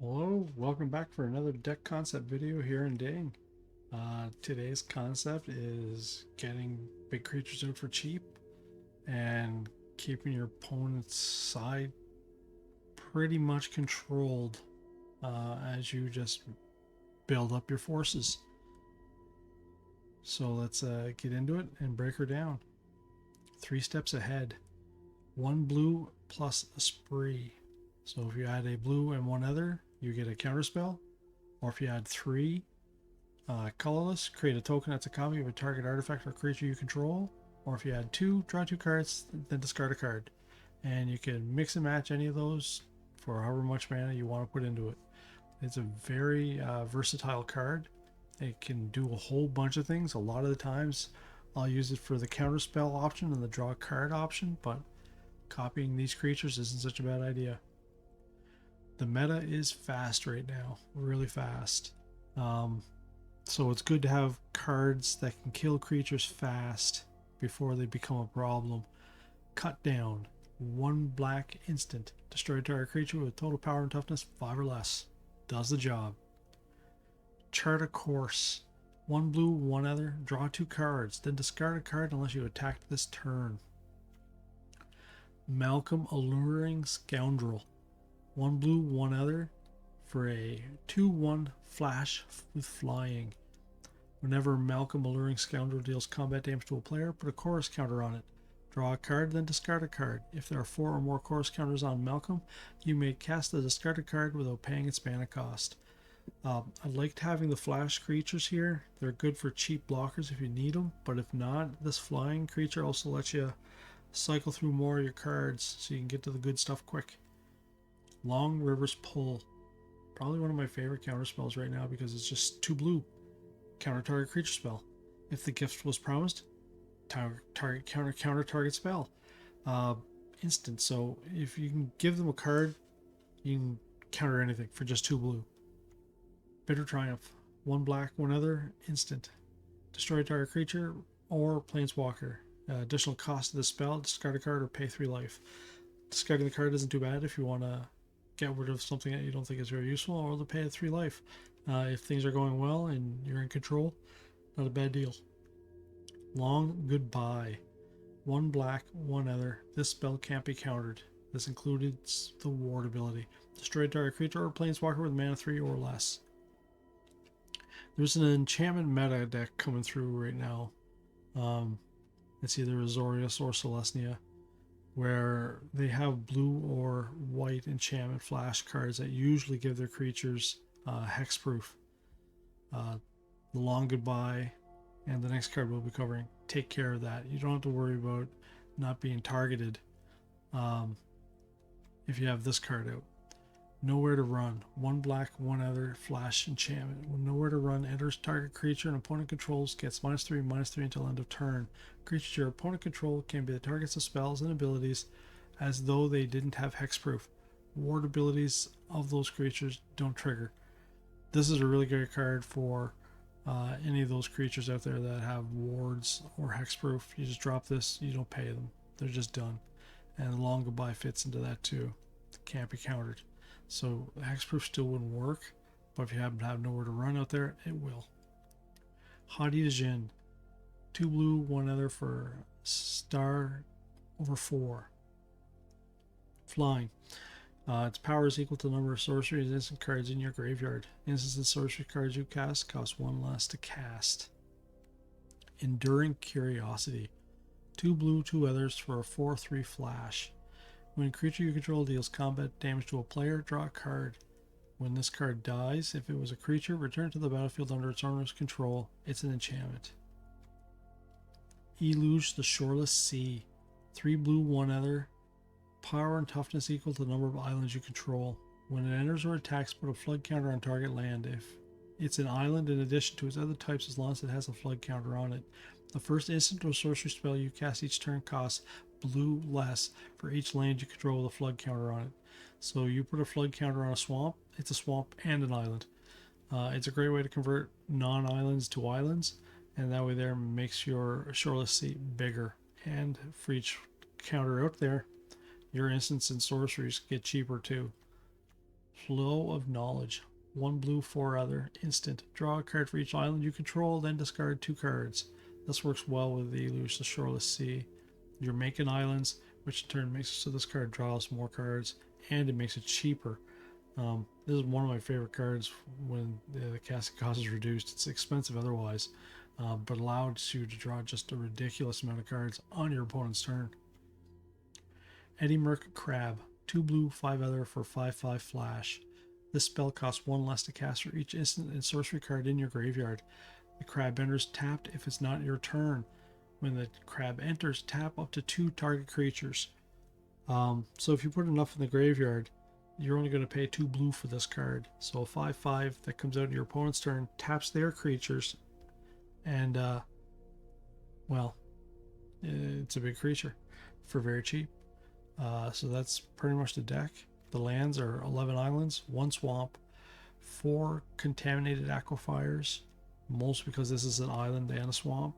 Hello, welcome back for another deck concept video here in Dang. Today's concept is getting big creatures out for cheap and keeping your opponent's side pretty much controlled as you just build up your forces. So let's get into it and break her down. 3 steps ahead. 1 blue plus a spree. So if you add a blue and 1 other, you get a counterspell. Or if you add 3 colorless, create a token that's a copy of a target artifact or creature you control. Or if you add 2, draw 2 cards, then discard a card. And you can mix and match any of those for however much mana you want to put into it. It's a very versatile card. It can do a whole bunch of things. A lot of the times I'll use it for the counterspell option and the draw card option, but copying these creatures isn't such a bad idea. The meta is fast right now, really fast. So it's good to have cards that can kill creatures fast before they become a problem. Cut down. 1 black instant. Destroy a target creature with total power and toughness 5 or less. Does the job. Chart a course. 1 blue, 1 other. Draw 2 cards. Then discard a card unless you attacked this turn. Malcolm Alluring Scoundrel. 1 blue, 1 other for a 2/1 flash with flying. Whenever Malcolm Alluring Scoundrel deals combat damage to a player, put a chorus counter on it. Draw a card, then discard a card. If there are 4 or more chorus counters on Malcolm, you may cast the discarded card without paying its mana cost. I liked having the flash creatures here. They're good for cheap blockers if you need them, but if not, this flying creature also lets you cycle through more of your cards so you can get to the good stuff quick. Long River's Pull. Probably one of my favorite counter spells right now because it's just 2 blue. Counter target creature spell. If the gift was promised, target counter target spell. Instant. So if you can give them a card, you can counter anything for just 2 blue. Bitter Triumph. 1 black, 1 other. Instant. Destroy target creature or planeswalker. Additional cost of the spell, discard a card or pay 3 life. Discarding the card isn't too bad if you want to get rid of something that you don't think is very useful, or to pay 3 life. If things are going well and you're in control, not a bad deal. Long Goodbye. 1 black, 1 other. This spell can't be countered. This includes the ward ability. Destroy a target creature or planeswalker with mana 3 or less. There's an enchantment meta deck coming through right now. It's either Azorius or Celestia, where they have blue or white enchantment flash cards that usually give their creatures hexproof. The Long Goodbye and the next card we'll be covering take care of that. You don't have to worry about not being targeted if you have this card out. Nowhere to Run. 1 black, 1 other, flash enchantment. When Nowhere to Run enters target creature and opponent controls gets -3/-3 until end of turn. Creatures your opponent control can be the targets of spells and abilities as though they didn't have hexproof. Ward abilities of those creatures don't trigger. This is a really great card for any of those creatures out there that have wards or hexproof. You just drop this, you don't pay them. They're just done. And Long Goodbye fits into that too. It can't be countered. So hexproof still wouldn't work, but if you happen to have Nowhere to Run out there, it will. Hadi Jin. 2 blue, 1 other for star over 4. Flying. Its power is equal to the number of sorceries and instant cards in your graveyard. Instants and sorcery cards you cast cost 1 less to cast. Enduring Curiosity. 2 blue, 2 others for a 4/3 flash. When a creature you control deals combat damage to a player, draw a card. When this card dies, if it was a creature, return to the battlefield under its owner's control. It's an enchantment. Eluge the Shoreless Sea. 3 blue, 1 other. Power and toughness equal to the number of islands you control. When it enters or attacks, put a flood counter on target land. If it's an island in addition to its other types, as long as it has a flood counter on it. The first instant or sorcery spell you cast each turn costs blue less for each land you control with a flood counter on it. So you put a flood counter on a swamp, it's a swamp and an island. It's a great way to convert non-islands to islands, and that way there makes your Shoreless Sea bigger. And for each counter out there, your instants and sorceries get cheaper too. Flow of Knowledge. 1 blue, 4 other. Instant. Draw a card for each island you control, then discard 2 cards. This works well with the Illusion the Shoreless Sea. You're making islands, which in turn makes it so this card draws more cards, and it makes it cheaper. This is one of my favorite cards when the casting cost is reduced. It's expensive otherwise, but allows you to draw just a ridiculous amount of cards on your opponent's turn. Eddie Merc Crab. 2 blue, 5 other for 5/5 flash. This spell costs 1 less to cast for each instant and sorcery card in your graveyard. The crab enters tapped if it's not your turn. When the crab enters, tap up to 2 target creatures. So if you put enough in the graveyard, you're only going to pay 2 blue for this card. So a 5/5 that comes out in your opponent's turn taps their creatures, and well, it's a big creature for very cheap. So that's pretty much the deck. The lands are 11 islands, 1 swamp, 4 contaminated aquifers, most because this is an island and a swamp.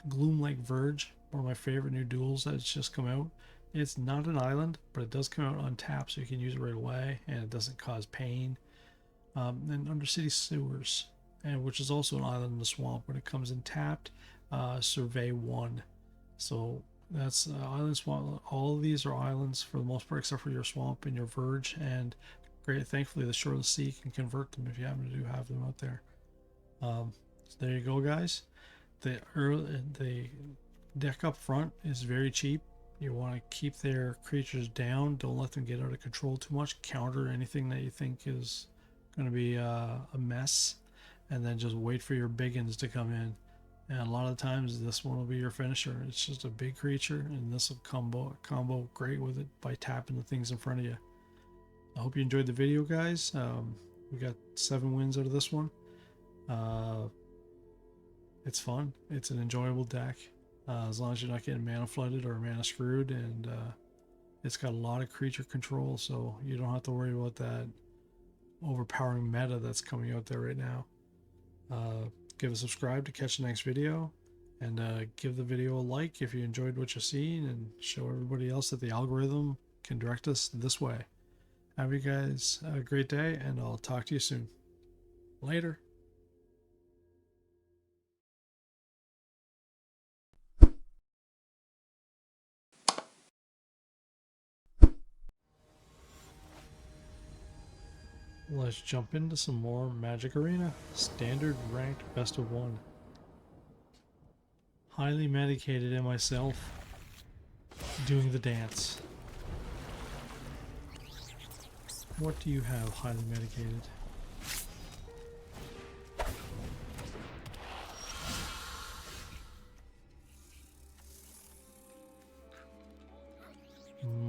Gloom Lake Verge, one of my favorite new duels that's just come out. It's not an island, but it does come out on tap, so you can use it right away, and it doesn't cause pain. And Undercity Sewers, which is also an island in the swamp. When it comes in tapped, survey 1. So that's island swamp. All of these are islands for the most part, except for your swamp and your verge. And great, thankfully, the Shoreless Sea can convert them if you happen to have them out there. So there you go, guys. The deck up front is very cheap. You want to keep their creatures down. Don't let them get out of control too much. Counter anything that you think is going to be a mess, and then just wait for your biggins to come in. And a lot of times this one will be your finisher. It's just a big creature, and this will combo great with it by tapping the things in front of you. I hope you enjoyed the video, guys. We got 7 wins out of this one. It's fun. It's an enjoyable deck, as long as you're not getting mana flooded or mana screwed, and it's got a lot of creature control, so you don't have to worry about that overpowering meta that's coming out there right now. Give a subscribe to catch the next video, and give the video a like if you enjoyed what you've seen, and show everybody else that the algorithm can direct us this way. Have you guys a great day, and I'll talk to you soon. Later. Let's jump into some more Magic Arena. Standard ranked best of 1. Highly medicated in myself, doing the dance. What do you have highly medicated?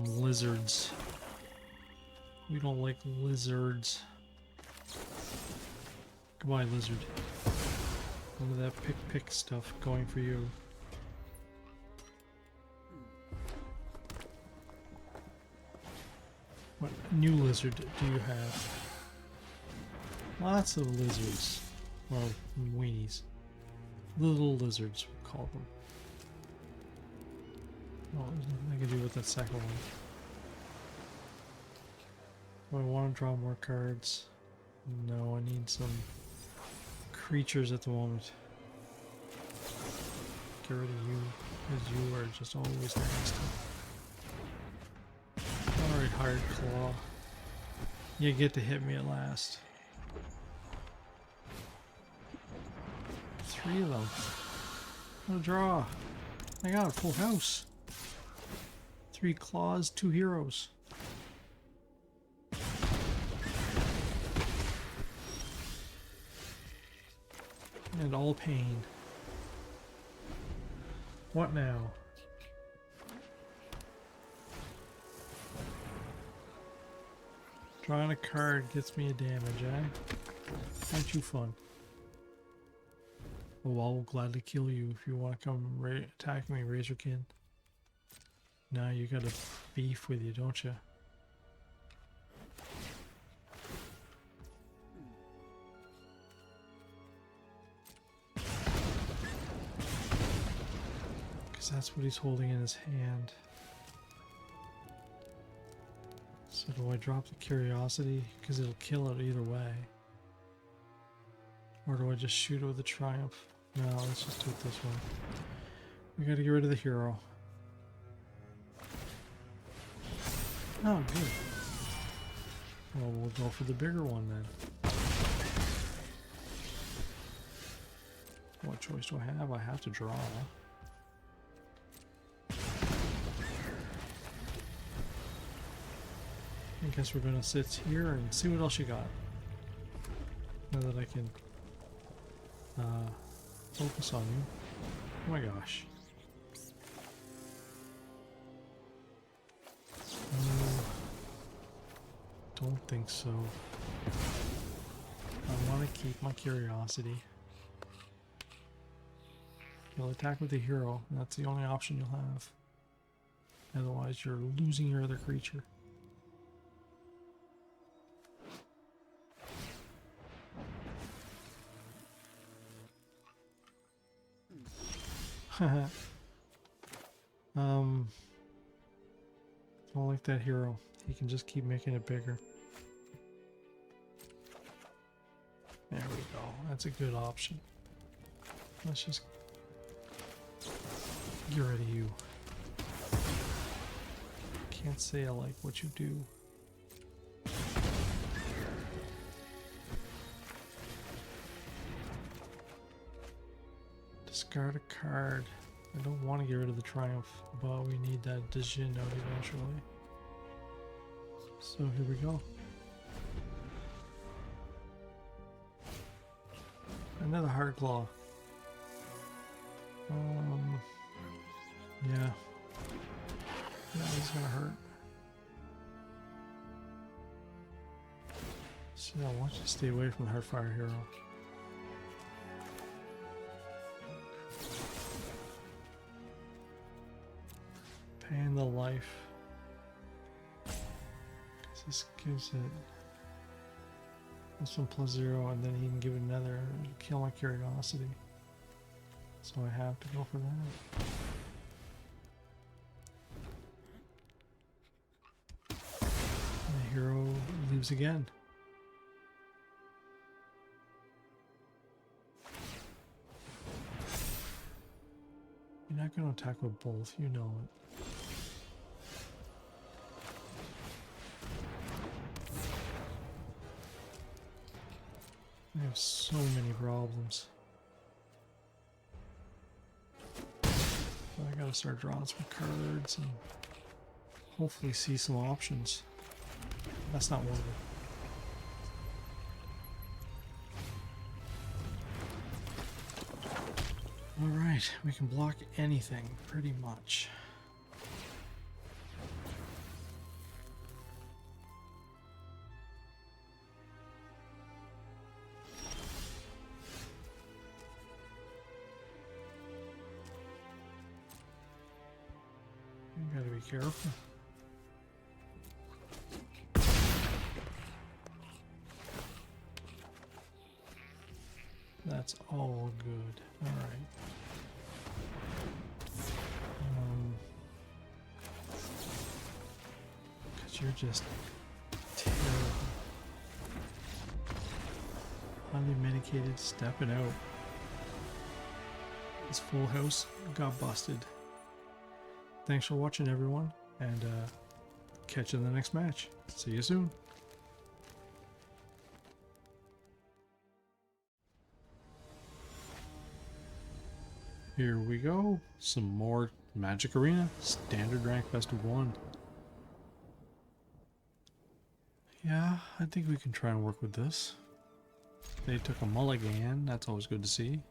Lizards. We don't like lizards. Goodbye, lizard. None of that pick stuff going for you. What new lizard do you have? Lots of lizards. Well, weenies. Little lizards, we call them. Oh, there's nothing I can do with that second one. Do I want to draw more cards? No, I need some creatures at the moment. Get rid of you, because you are just always nasty. Alright, Hard Claw. You get to hit me at last. 3 of them. What a draw. I got a full house. 3 claws, 2 heroes. And all pain. What now? Drawing a card gets me a damage, eh? Aren't you fun? Oh, I'll gladly kill you if you want to come attack me, Razorkin. Now you got a beef with you, don't you? Because that's what he's holding in his hand. So do I drop the curiosity? Because it'll kill it either way. Or do I just shoot it with the triumph? No, let's just do it this way. We gotta get rid of the hero. Oh, good. Well, we'll go for the bigger one then. What choice do I have? I have to draw. I guess we're gonna sit here and see what else you got. Now that I can focus on you. Oh my gosh. Don't think so. I want to keep my curiosity. You'll attack with the hero, and that's the only option you'll have. Otherwise, you're losing your other creature. Don't like that hero. He can just keep making it bigger. There we go. That's a good option. Let's just get rid of you. Can't say I like what you do. Discard a card. I don't want to get rid of the triumph, but we need that Dijin out eventually. So here we go. Another hard claw. Yeah. That is gonna hurt. So I want you to stay away from the Heartfire hero. Paying the life. Because this gives it this one +0, and then he can give it another and kill my curiosity. So I have to go for that. And the hero leaves again. You're not going to attack with both, you know it. I have so many problems. I gotta start drawing some cards and hopefully see some options. That's not one of them. Alright, we can block anything, pretty much. You gotta be careful. That's all good. Alright. Because you're just terrible. Highly medicated, stepping out. This full house got busted. Thanks for watching, everyone, and catch you in the next match. See you soon. Here we go. Some more Magic Arena. Standard rank best of 1. Yeah, I think we can try and work with this. They took a mulligan. That's always good to see.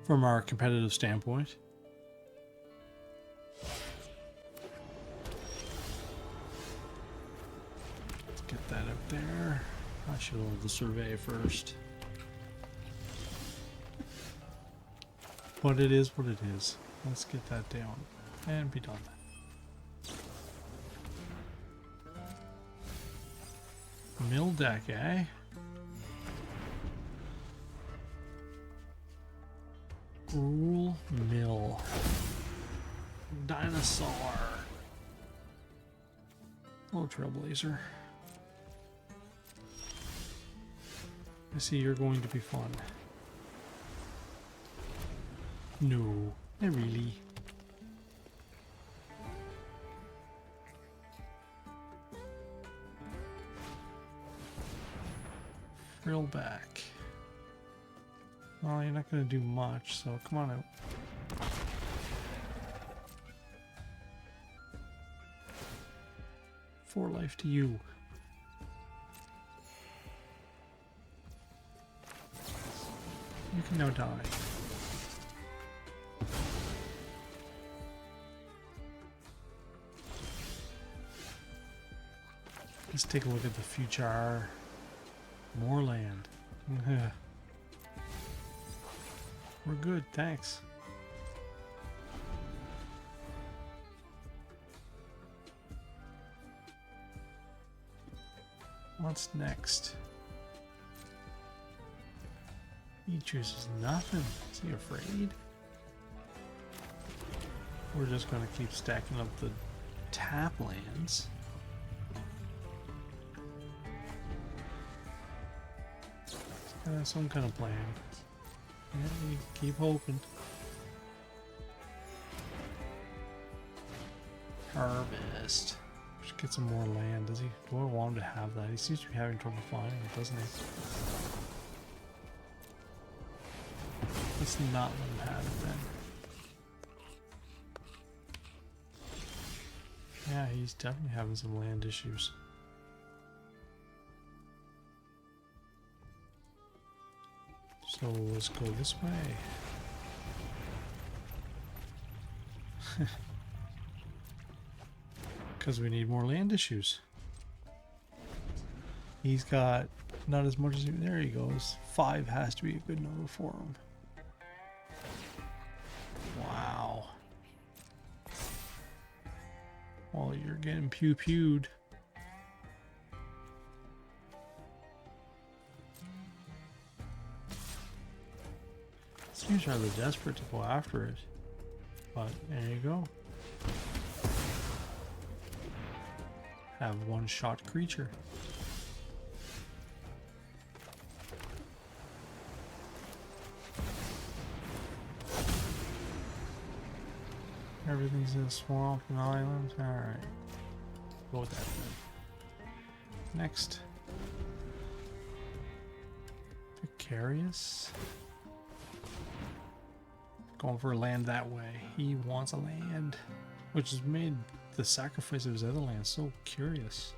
From our competitive standpoint. Let's get that up there. I should hold the survey first. But it is what it is. Let's get that down and be done. Mill deck, eh? Gruul Mill. Dinosaur. Hello, Trailblazer. I see you're going to be fun. No, not really. Frill back. Well, you're not going to do much, so come on out. For life to you. You can now die. Let's take a look at the future. More land. We're good, thanks. What's next? He chooses nothing. Is he afraid? We're just going to keep stacking up the tap lands. Some kind of plan. Yeah, we keep hoping. Harvest. Should get some more land. Does he? Do I want him to have that? He seems to be having trouble finding it, doesn't he? Let's not let him have it then. Yeah, he's definitely having some land issues. So let's go this way. Because we need more land issues. He's got not as much as he, there he goes. 5 has to be a good number for him. Wow. Well, you're getting pew-pewed. Seems rather desperate to go after it, but there you go. Have one-shot creature. Everything's in a swamp and island. Alright. Go with that then. Next. Precarious. Going for land that way. He wants a land, which has made the sacrifice of his other land so curious.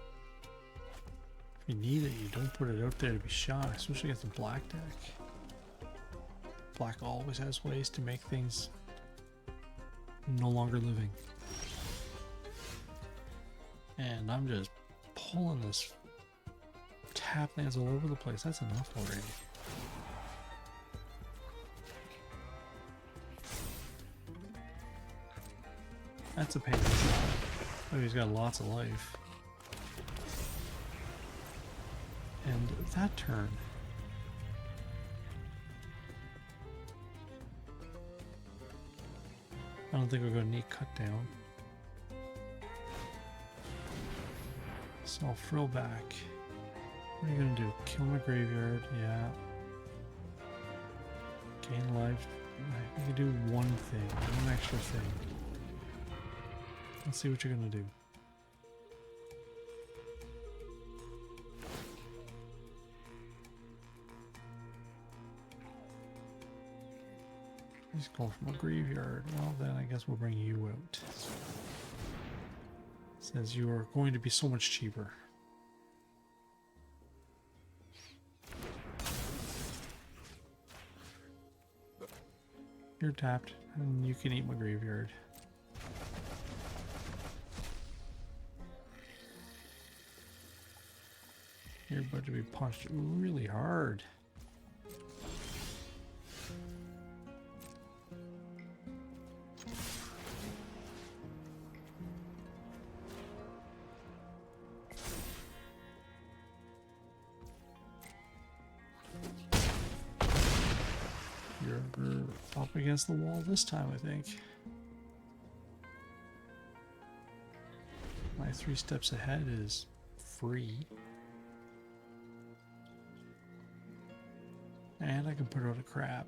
If you need it, you don't put it out there to be shot, especially against the black deck. Black always has ways to make things no longer living. And I'm just pulling this tap lands all over the place. That's enough already. That's a pain in the side. Oh, he's got lots of life. And that turn. I don't think we're going to need cut down. So I'll frill back. What are you going to do? Kill my graveyard? Yeah. Gain life. You can do one thing. One extra thing. Let's see what you're gonna do. He's going from a graveyard. Well, then I guess we'll bring you out. Says you are going to be so much cheaper. You're tapped, and you can eat my graveyard. You're about to be punched really hard. You're up against the wall this time, I think. My my 3 steps ahead is free. And I can put out a crap.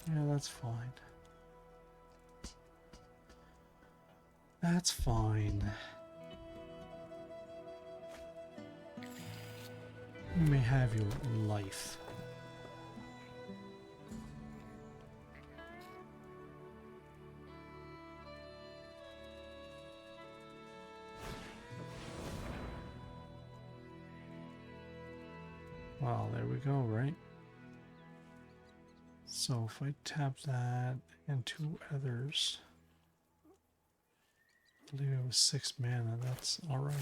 Yeah, that's fine. That's fine. You may have your life. Well, there we go, right? So if I tap that and 2 others, I believe it was 6 mana, that's alright.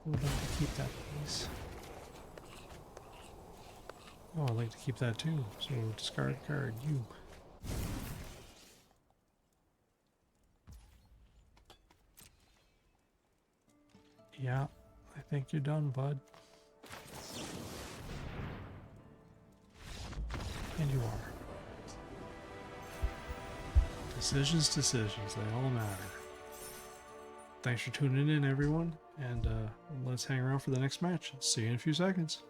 I would like to keep that, please. Oh, I'd like to keep that too. So discard card, you. Yeah, I think you're done, bud. And you are. Decisions, they all matter. Thanks for tuning in, everyone, and let's hang around for the next match. See you in a few seconds.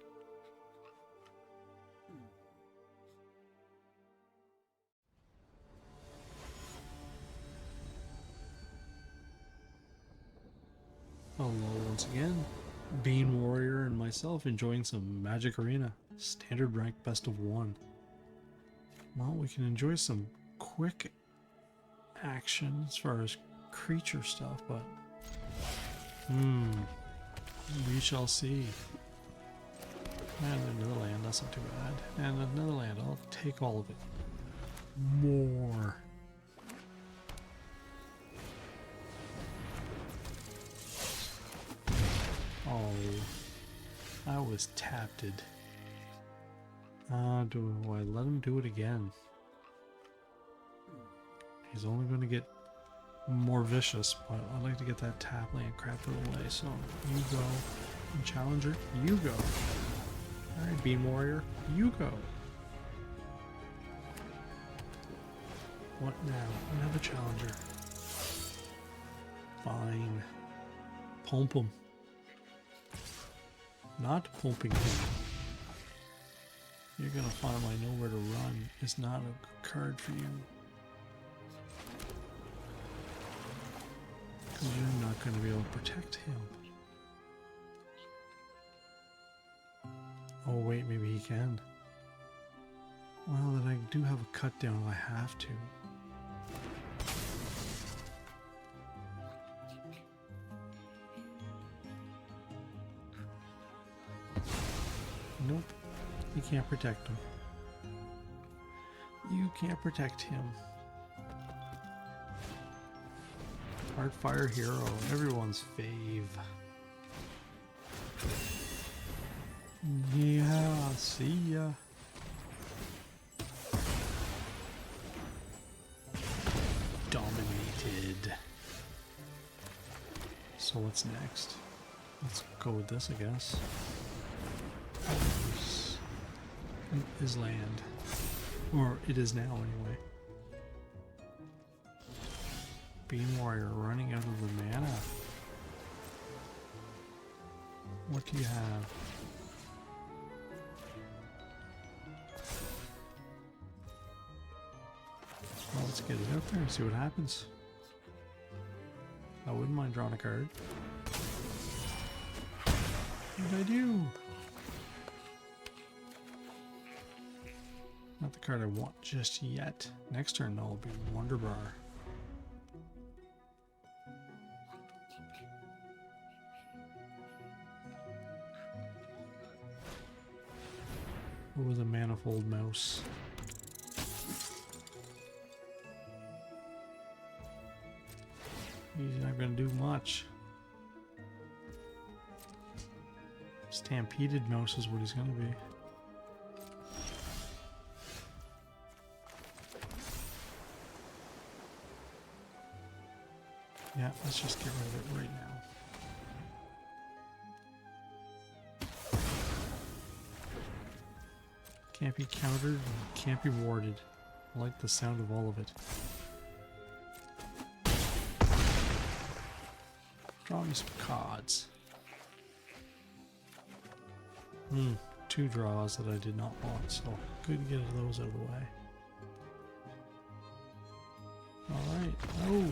Hello once again. Bean Warrior and myself enjoying some Magic Arena. Standard rank best of 1. Well, we can enjoy some quick action as far as creature stuff, but we shall see. And another land, that's not too bad. And another land, I'll take all of it. More. Oh, I was tapped. Do I let him do it again? He's only going to get more vicious, but I'd like to get that tap land crap out of the way. So you go, and Challenger, you go. Alright, Bean Warrior, you go. What now? Another Challenger. Fine. Pump him. Not pumping him. You're gonna find my nowhere to run is not a card for you. Because you're not gonna be able to protect him. Oh wait, maybe he can. Well, then I do have a cut down if I have to. Nope. You can't protect him. You can't protect him. Heartfire Hero, everyone's fave. Yeah, see ya. Dominated. So what's next? Let's go with this, I guess. Is land. Or it is now, anyway. Bean Warrior running out of the mana. What do you have? Well, let's get it out there and see what happens. I wouldn't mind drawing a card. What did I do? Not the card I want just yet. Next turn, though, will be Wonderbar. Or with a Manifold Mouse. He's not going to do much. Stampeded Mouse is what he's going to be. Yeah, let's just get rid of it right now. Can't be countered and can't be warded. I like the sound of all of it. Draw me some cards. Two draws that I did not want, so good to get those out of the way. Alright. Oh!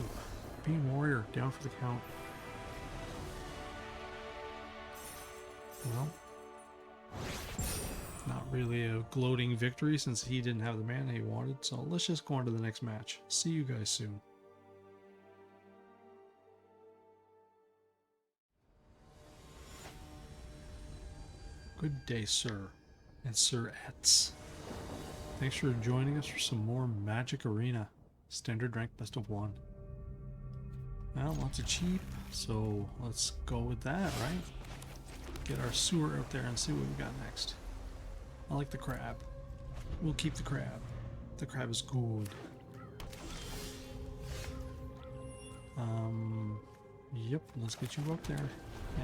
Beam Warrior, down for the count. Well, not really a gloating victory since he didn't have the mana he wanted, so let's just go on to the next match. See you guys soon. Good day, sir and sirettes. Thanks for joining us for some more Magic Arena. Standard rank best of 1. Well, lots of cheap, so let's go with that, right? Get our sewer out there and see what we got next. I like the crab. We'll keep the crab. The crab is good. Yep, let's get you up there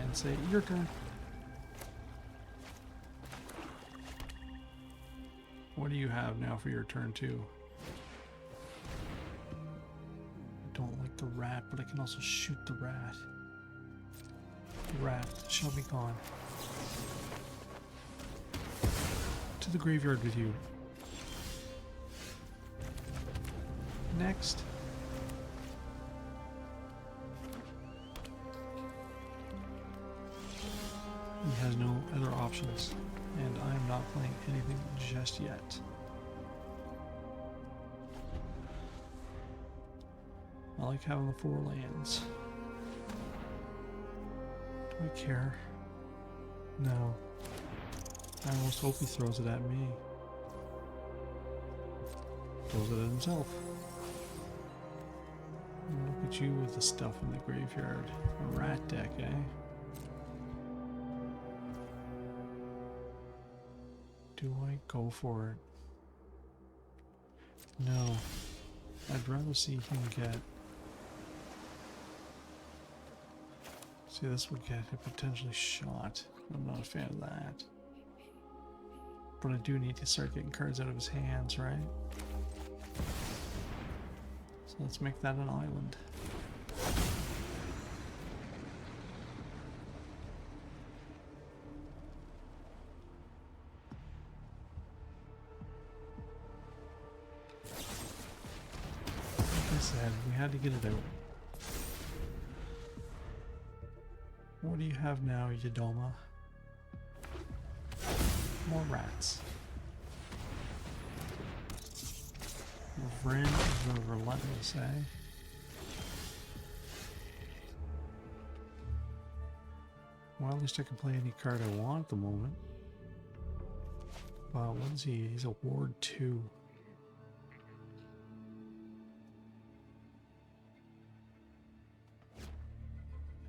and say your turn. What do you have now for your turn 2? I don't like the rat, but I can also shoot the rat. The rat shall be gone. To the graveyard with you. Next. He has no other options, and I am not playing anything just yet. I like having the 4 lands. Do I care? No. I almost hope he throws it at me. Throws it at himself. And look at you with the stuff in the graveyard. A rat deck, eh? Do I go for it? No. I'd rather see him get... See, this would get him potentially shot. I'm not a fan of that. But I do need to start getting cards out of his hands, right? So let's make that an island. Like I said, we had to get it out. What do you have now, Yadoma? More rats. Vrin the Relentless, eh? Well, at least I can play any card I want at the moment. Wow, what is he? He's a Ward 2.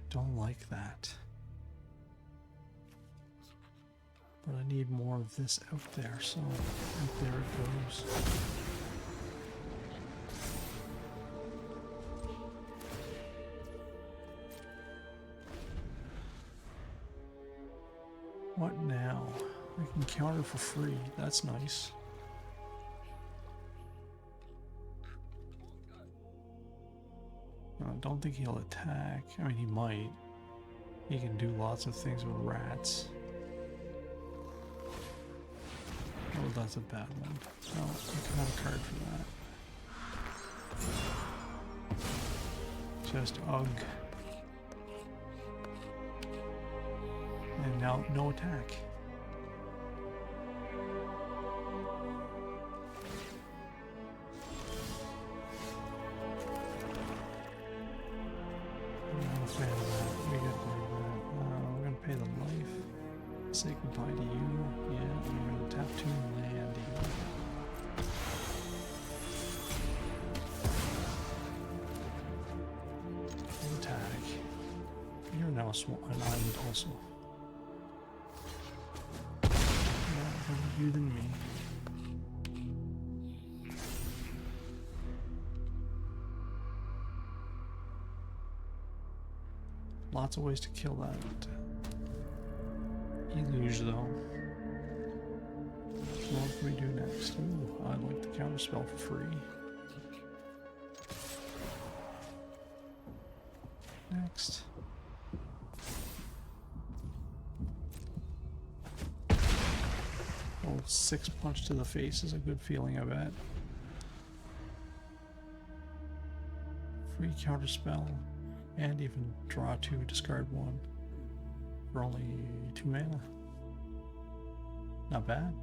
Don't like that. But I need more of this out there, so out there it goes. What now? I can counter for free. That's nice. I don't think he'll attack. I mean, he might. He can do lots of things with rats. Oh, that's a bad one. No, I can have a card for that. Just ugh. And now, no attack. I'm not a fan of that. We gotta go to that. We're gonna pay the life. Say goodbye to you. Yeah, we're gonna tap 2 land. Attack. You're now an island also. You than me. Lots of ways to kill that Eluge though. What can we do next? Ooh, I like the counter spell for free. Next. Oh, 6 punch to the face is a good feeling, I bet. Free counter spell, and even draw 2, discard 1 for only 2 mana. Not bad.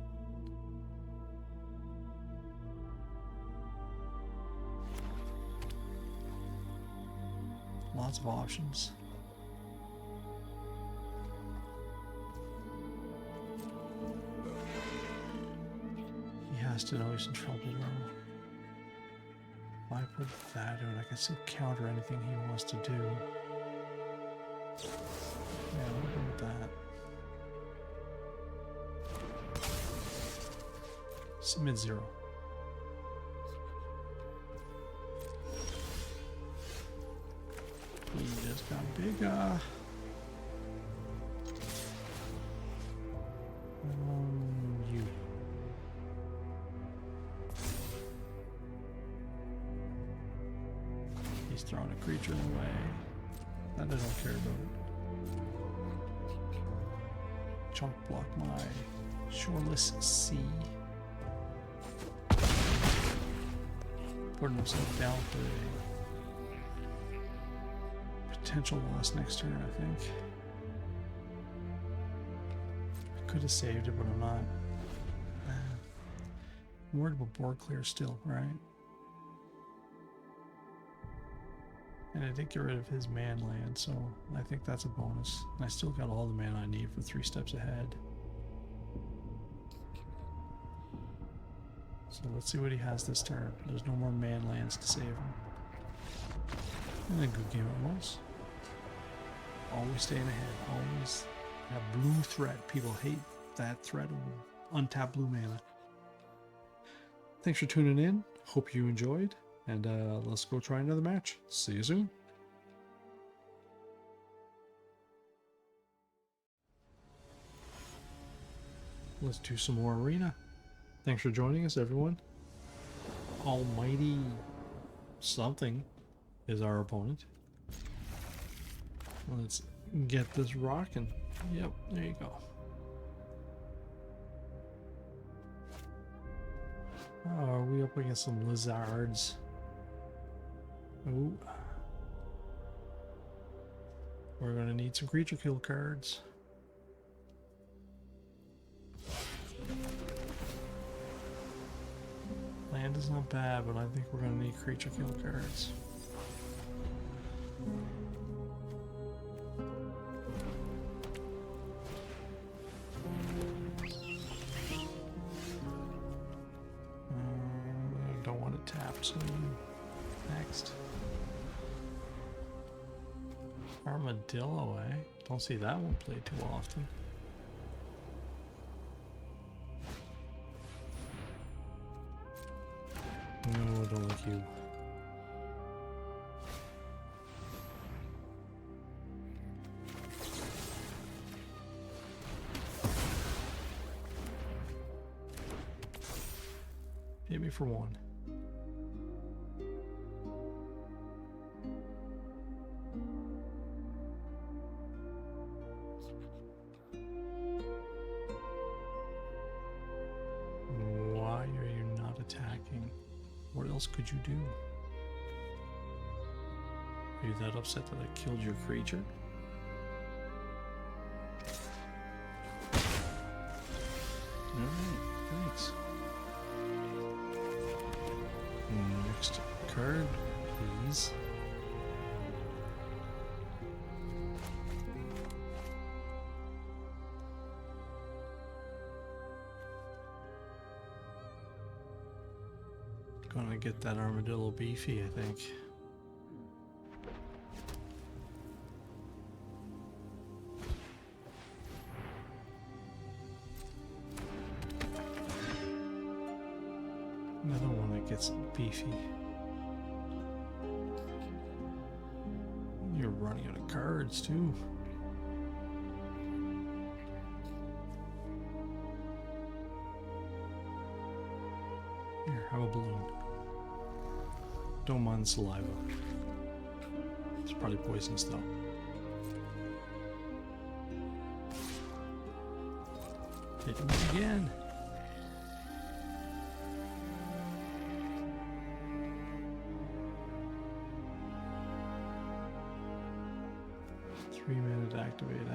Lots of options. He has to know he's in trouble though. If I put that in, I can still counter anything he wants to do. Yeah, we'll go with that. Submit 0. He just got bigger. You. He's throwing a creature away. That I don't care about. Chunk block my shoreless sea. Putting himself down for a potential loss next turn, I think. I could have saved it, but I'm not. I'm worried about board clear still, right? And I did get rid of his man land, so I think that's a bonus. And I still got all the mana I need for 3 steps ahead. So let's see what he has this turn. There's no more man lands to save him. And a good game it was. Always staying ahead. Always have blue threat. People hate that threat of untapped blue mana. Thanks for tuning in. Hope you enjoyed. And let's go try another match. See you soon. Let's do some more arena. Thanks for joining us, everyone. Almighty something is our opponent. Let's get this rocking. Yep, there you go. Oh, are we up against some lizards? Ooh. We're gonna need some creature kill cards. Land is not bad, but I think we're gonna need creature kill cards. Don't want to tap, so next. Armadillo, eh? Don't see that one played too often. No, I don't like you. Hit me for 1. Why are you not attacking? What else could you do? Are you that upset that I killed your creature? Alright, thanks. Next card, please. Gonna get that armadillo beefy, I think. Another one that gets beefy. You're running out of cards too. Here, have a balloon. Don't mind the saliva. It's probably poisonous though. Hit him again. Three-minute activate, eh?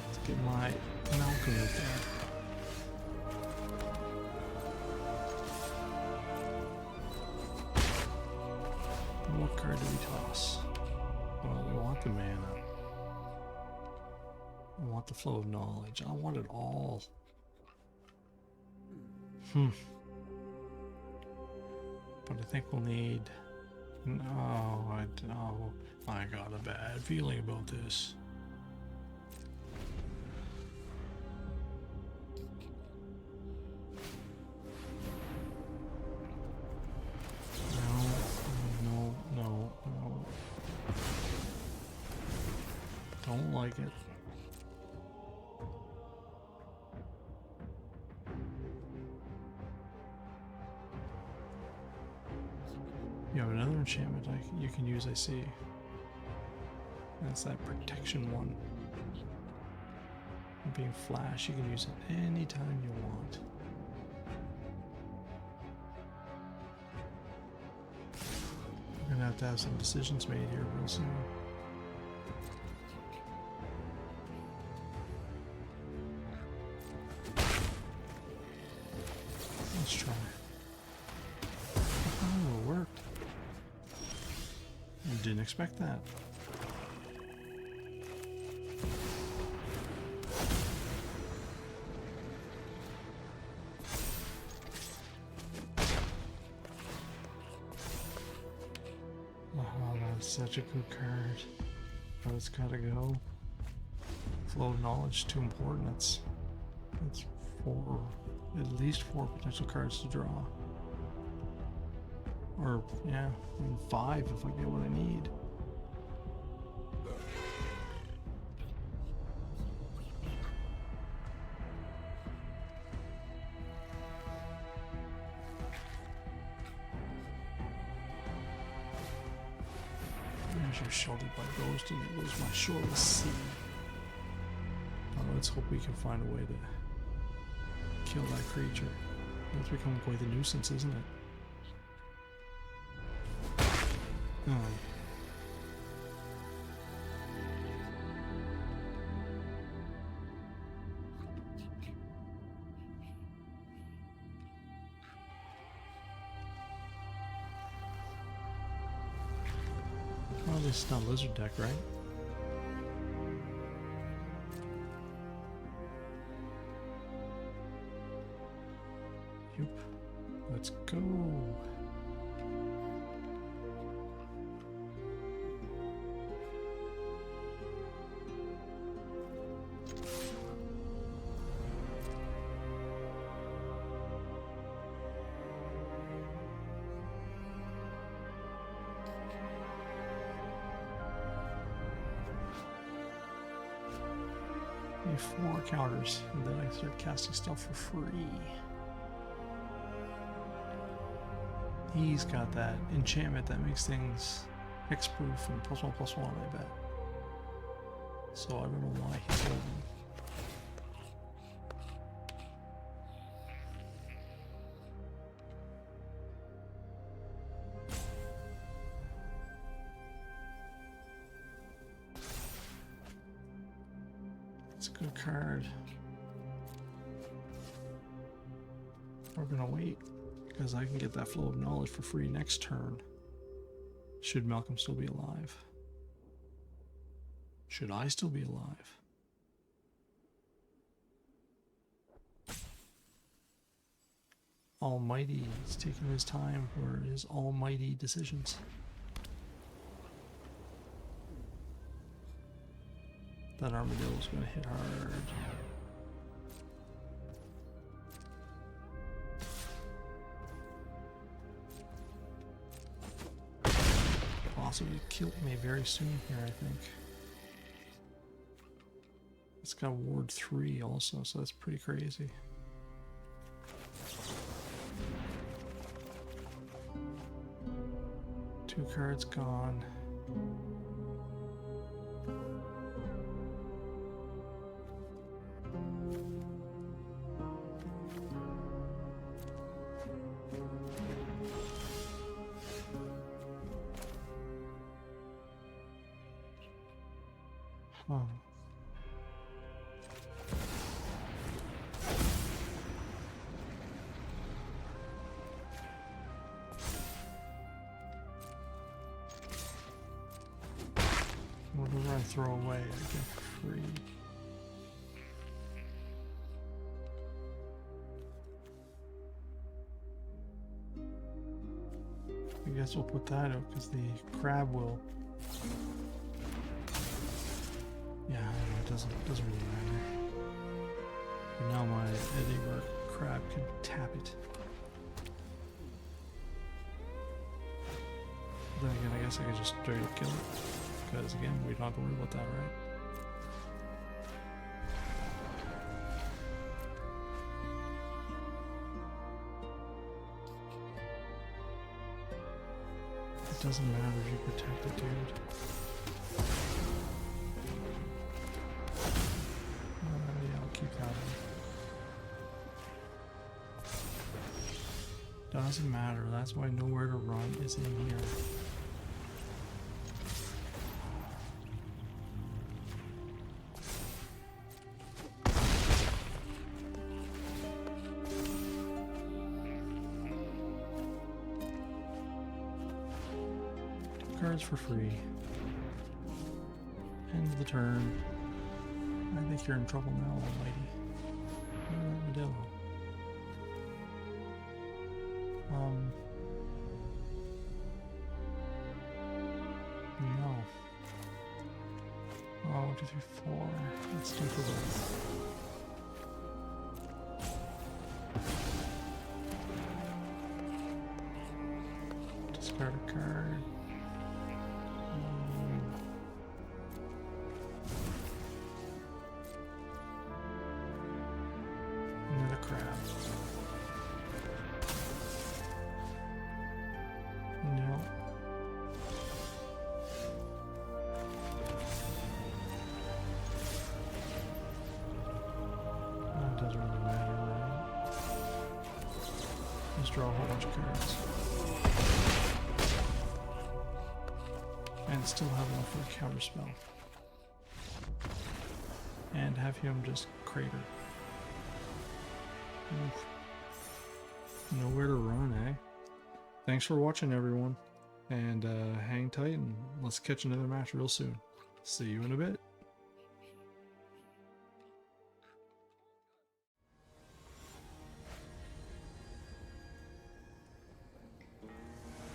Let's get my Malcolm out there. What card do we toss? Well, we want the mana. I want the flow of knowledge. I want it all. But I think we'll need... No, I got a bad feeling about this. No. Don't like it. You have another enchantment you can use, I see. That's that protection one. Being flash, you can use it anytime you want. We're gonna have to have some decisions made here real soon. Let's try. Oh, it worked. I didn't expect that. Oh, that's such a good card. But it's gotta go. Flow of knowledge, too important. It's at least 4 potential cards to draw. Or, yeah, even 5 if I get what I need. You're sheltered by ghost and it was my shortest sea. Let's hope we can find a way to kill that creature. It's become quite a nuisance, isn't it? Oh. Oh, this is not lizard deck, right? Yep. Let's go. Need 4 counters, and then I start casting stuff for free. He's got that enchantment that makes things hexproof and +1/+1, I bet. So I don't know why he's holding. It's a good card. We're gonna wait. Because I can get that flow of knowledge for free next turn. Should Malcolm still be alive? Should I still be alive? Almighty is taking his time for his almighty decisions. That armadillo's gonna hit hard. Possibly kill me very soon here, I think. It's got Ward 3 also, so that's pretty crazy. Two cards gone. Huh. Whatever I throw away, I get free. I guess we'll put that out because the crab will. Yeah, it doesn't really matter. But now my Edinburgh crab can tap it. Then again, I guess I could just straight up kill it. Because again, we don't have to worry about that, right? It doesn't matter if you protect it, dude. Yeah, I'll keep that one. Doesn't matter, that's why nowhere to run is in here. Cards for free. End of the turn. I think you're in trouble now, old lady. Armadillo. No. Oh, 1, 2, 3, 4. Let's do for both. Discard a card. Another crab. No. That doesn't really matter, right? Let's draw a whole bunch of cards. And still have enough for a counter spell. And have him just crater. Oof. Nowhere to run, eh? Thanks for watching, everyone. And hang tight, and let's catch another match real soon. See you in a bit.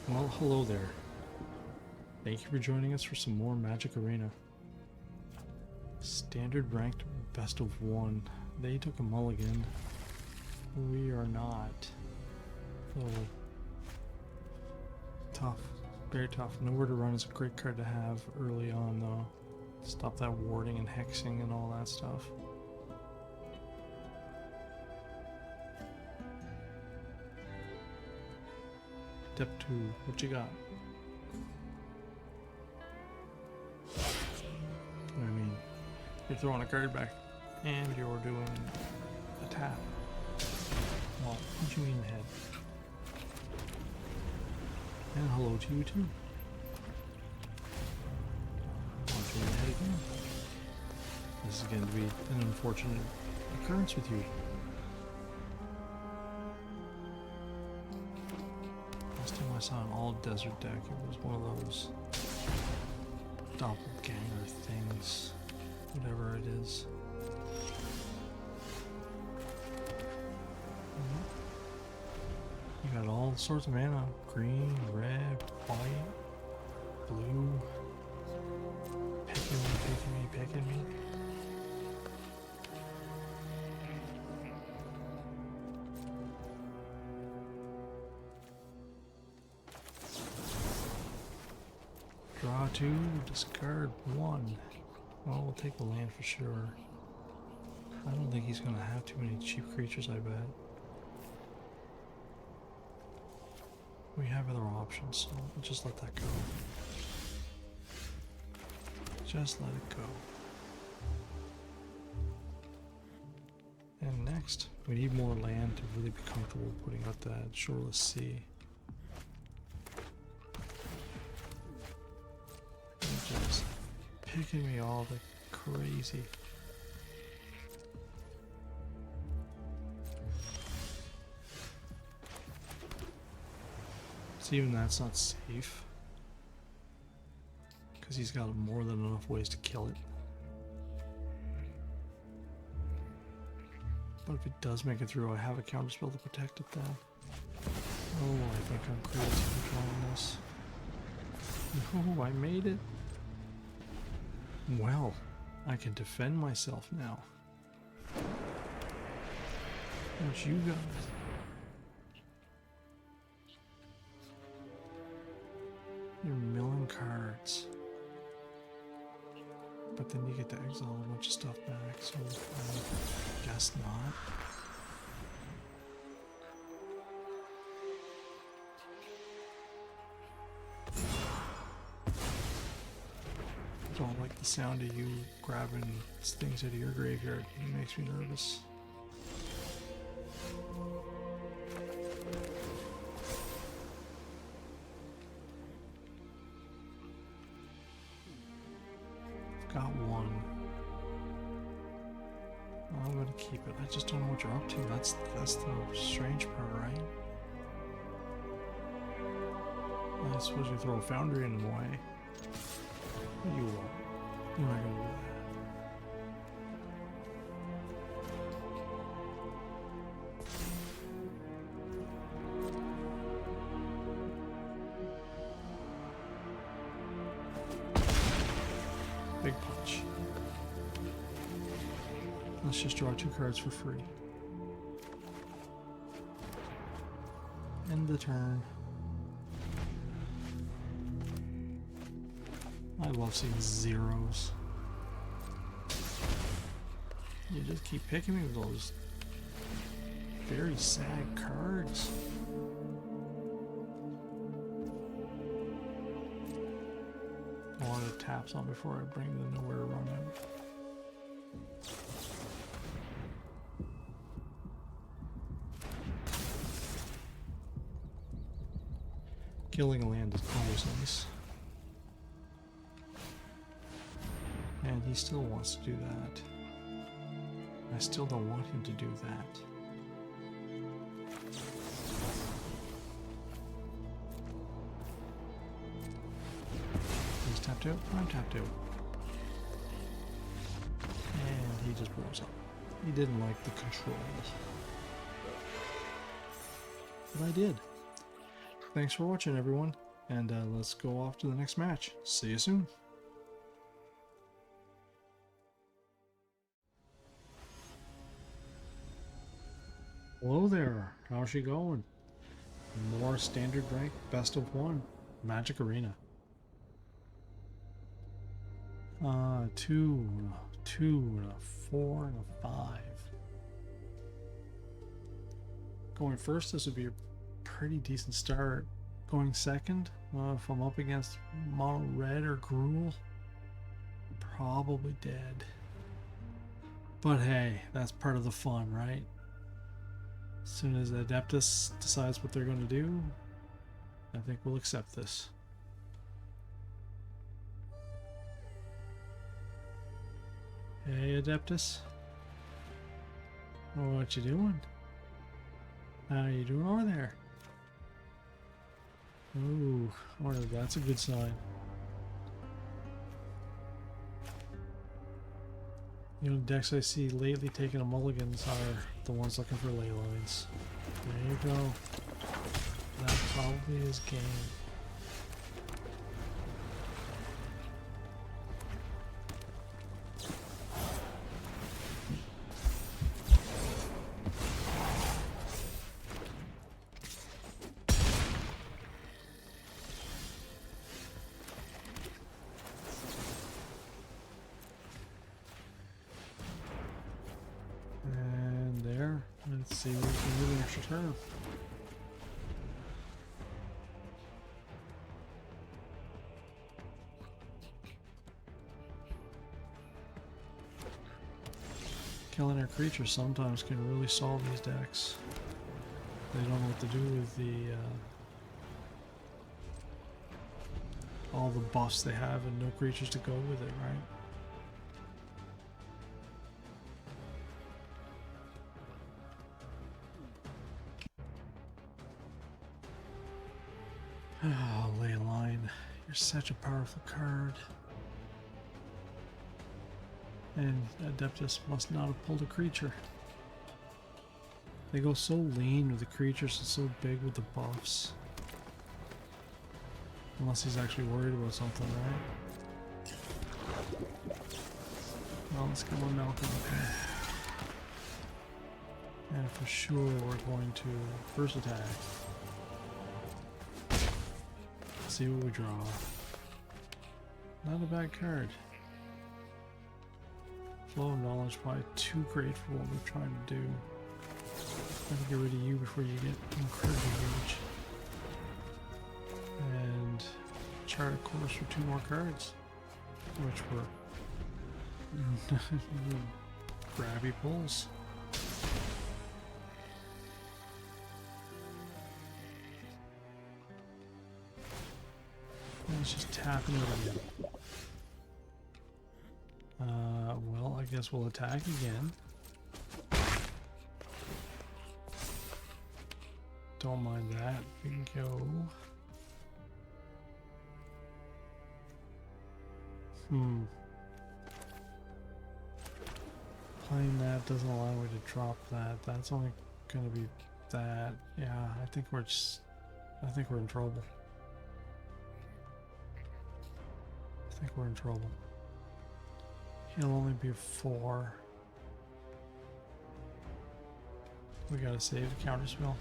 Well, hello there. Thank you for joining us for some more Magic Arena. Standard ranked best of 1. They took a mulligan. We are not. Oh. Tough. Very tough. Nowhere to Run is a great card to have early on, though. Stop that warding and hexing and all that stuff. Step 2. What you got? I mean, you're throwing a card back and you're doing a tap. Well, punch you in the head. And hello to you too. Punch you in the head again. This is going to be an unfortunate occurrence with you. Last time I saw an all desert deck, it was one of those doppelganger things, whatever it is. You got all sorts of mana: green, red, white, blue. Picking me, picking me, picking me. Draw 2, discard 1. Well, we'll take the land for sure. I don't think he's going to have too many cheap creatures, I bet. We have other options, so we'll just let that go. Just let it go. And next, we need more land to really be comfortable putting out that shoreless sea. They're just picking me all the crazy. So even that's not safe. Because he's got more than enough ways to kill it. But if it does make it through, I have a counterspell to protect it then. Oh, I think I'm crazy for drawing this. No, I made it. Well, I can defend myself now. What you got? You're milling cards. But then you get to exile a bunch of stuff back, so I guess not. Don't like the sound of you grabbing things out of your graveyard. It makes me nervous. Got one. I'm gonna keep it. I just don't know what you're up to. That's the strange part, right? I suppose you throw a foundry in the way. You won't. You're not gonna do that. Big punch. Let's just draw 2 cards for free. End the turn. I love seeing zeros. You just keep picking me with all those very sad cards. A lot of taps on before I bring the nowhere run out. Killing a land is always nice. And he still wants to do that. I still don't want him to do that. He's tapped out, I'm tapped out. And he just blows up. He didn't like the control. But I did. Thanks for watching, everyone. And let's go off to the next match. See you soon. Hello there, how's she going? More standard rank, best of 1, Magic Arena. 2, 4, and a 5. Going first, this would be a pretty decent start. Going second, if I'm up against mono red or Gruul, probably dead. But hey, that's part of the fun, right? As soon as Adeptus decides what they're going to do, I think we'll accept this. Hey, Adeptus. What you doing? How you doing over there? Ooh, that's a good sign. You know, decks I see lately taking a mulligans are the ones looking for ley lines. There you go. That probably is game. Let's see what we can do the extra turn. Killing our creatures sometimes can really solve these decks. They don't know what to do with the all the buffs they have and no creatures to go with it, right? Oh, Leyline, you're such a powerful card. And Adeptus must not have pulled a creature. They go so lean with the creatures and so big with the buffs. Unless he's actually worried about something, right? Well, let's go on Malcolm. And for sure we're going to first attack. See what we draw. Not a bad card. Flow of knowledge, probably too great for what we're trying to do. Gotta get rid of you before you get incredibly huge. And chart a course for 2 more cards, which were grabby pulls. Let's just tap into it again. Well, I guess we'll attack again. Don't mind that. We can go. Playing that doesn't allow me to drop that. That's only gonna be that. Yeah, I think we're in trouble. I think we're in trouble. He'll only be 4. We gotta save the counterspell.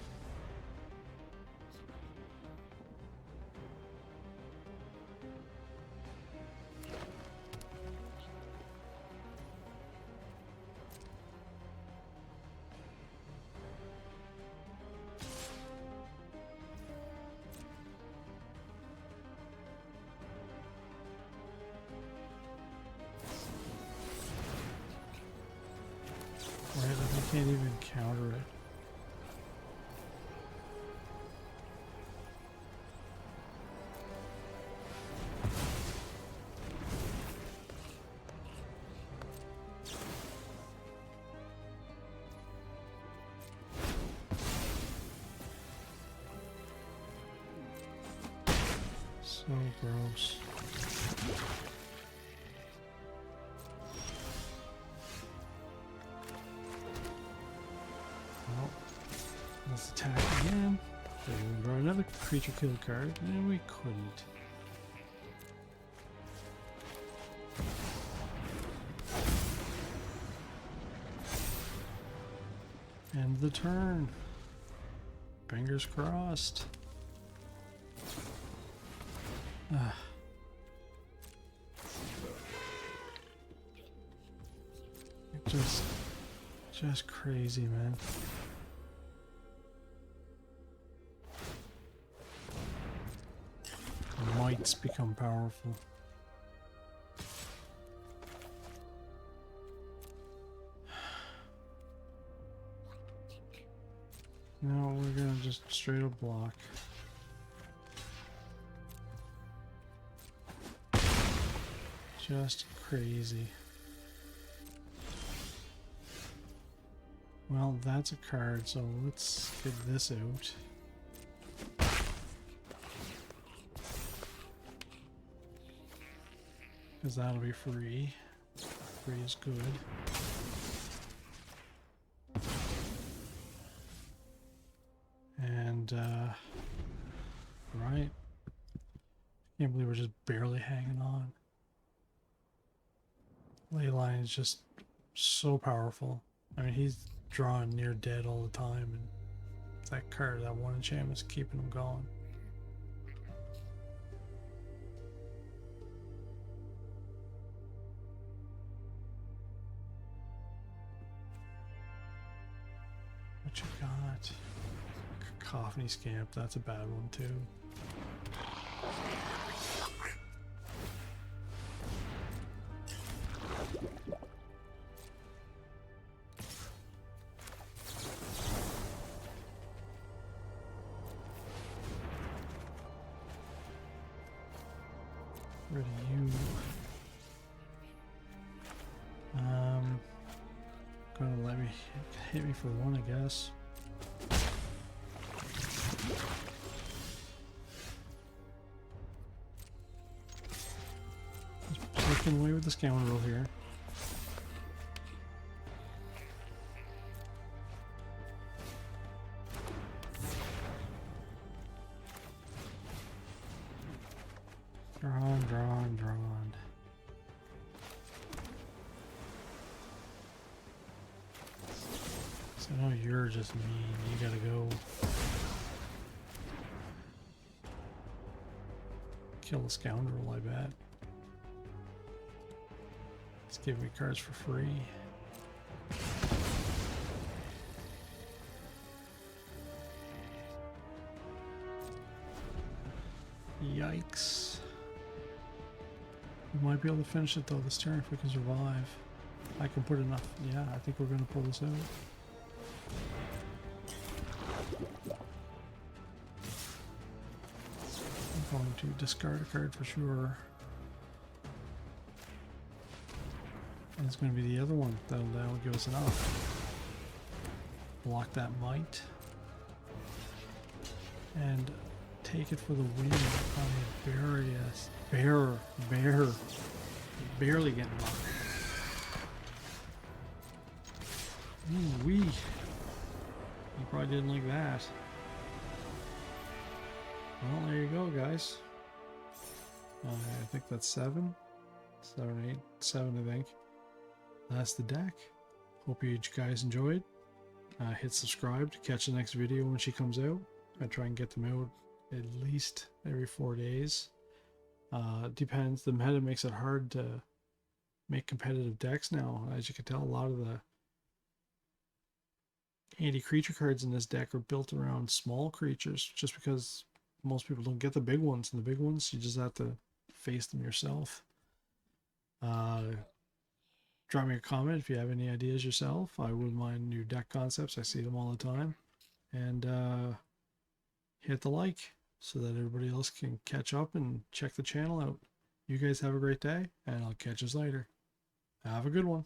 Can't even counter it. So gross. Let's attack again. Then we draw another creature kill card, and we couldn't. End the turn. Fingers crossed. Just crazy, man. Mights become powerful. No, we're gonna just straight up block. Just crazy. Well, that's a card, so let's get this out. Because that'll be free. Free is good. And, right. Can't believe we're just barely hanging on. Leyline is just so powerful. I mean, he's drawing near dead all the time, and that card, that one enchantment is keeping him going. what you got? Cacophony Scamp, that's a bad one too. Rid of you. Gonna let me hit me for one, I guess. Just taking away with the scoundrel here. Drawn. So I know you're just mean. You gotta go kill the scoundrel, I bet. Just give me cards for free. Yikes. We might be able to finish it though this turn if we can survive. I can put enough. Yeah, I think we're going to pull this out. I'm going to discard a card for sure. And it's going to be the other one that'll give us enough. Block that might. And take it for the win. Barely getting blocked. Ooh wee. You probably didn't like that. Well, there you go, guys. I think that's 7, 8, 7, I think. That's the deck. Hope you guys enjoyed. Hit subscribe to catch the next video when she comes out. I try and get them out at least every 4 days. Depends. The meta makes it hard to make competitive decks now. As you can tell, a lot of the anti-creature cards in this deck are built around small creatures just because most people don't get the big ones. And the big ones, you just have to face them yourself. Drop me a comment if you have any ideas yourself. I wouldn't mind new deck concepts. I see them all the time. And hit the like so that everybody else can catch up and check the channel out. You guys have a great day, and I'll catch us later. Have a good one.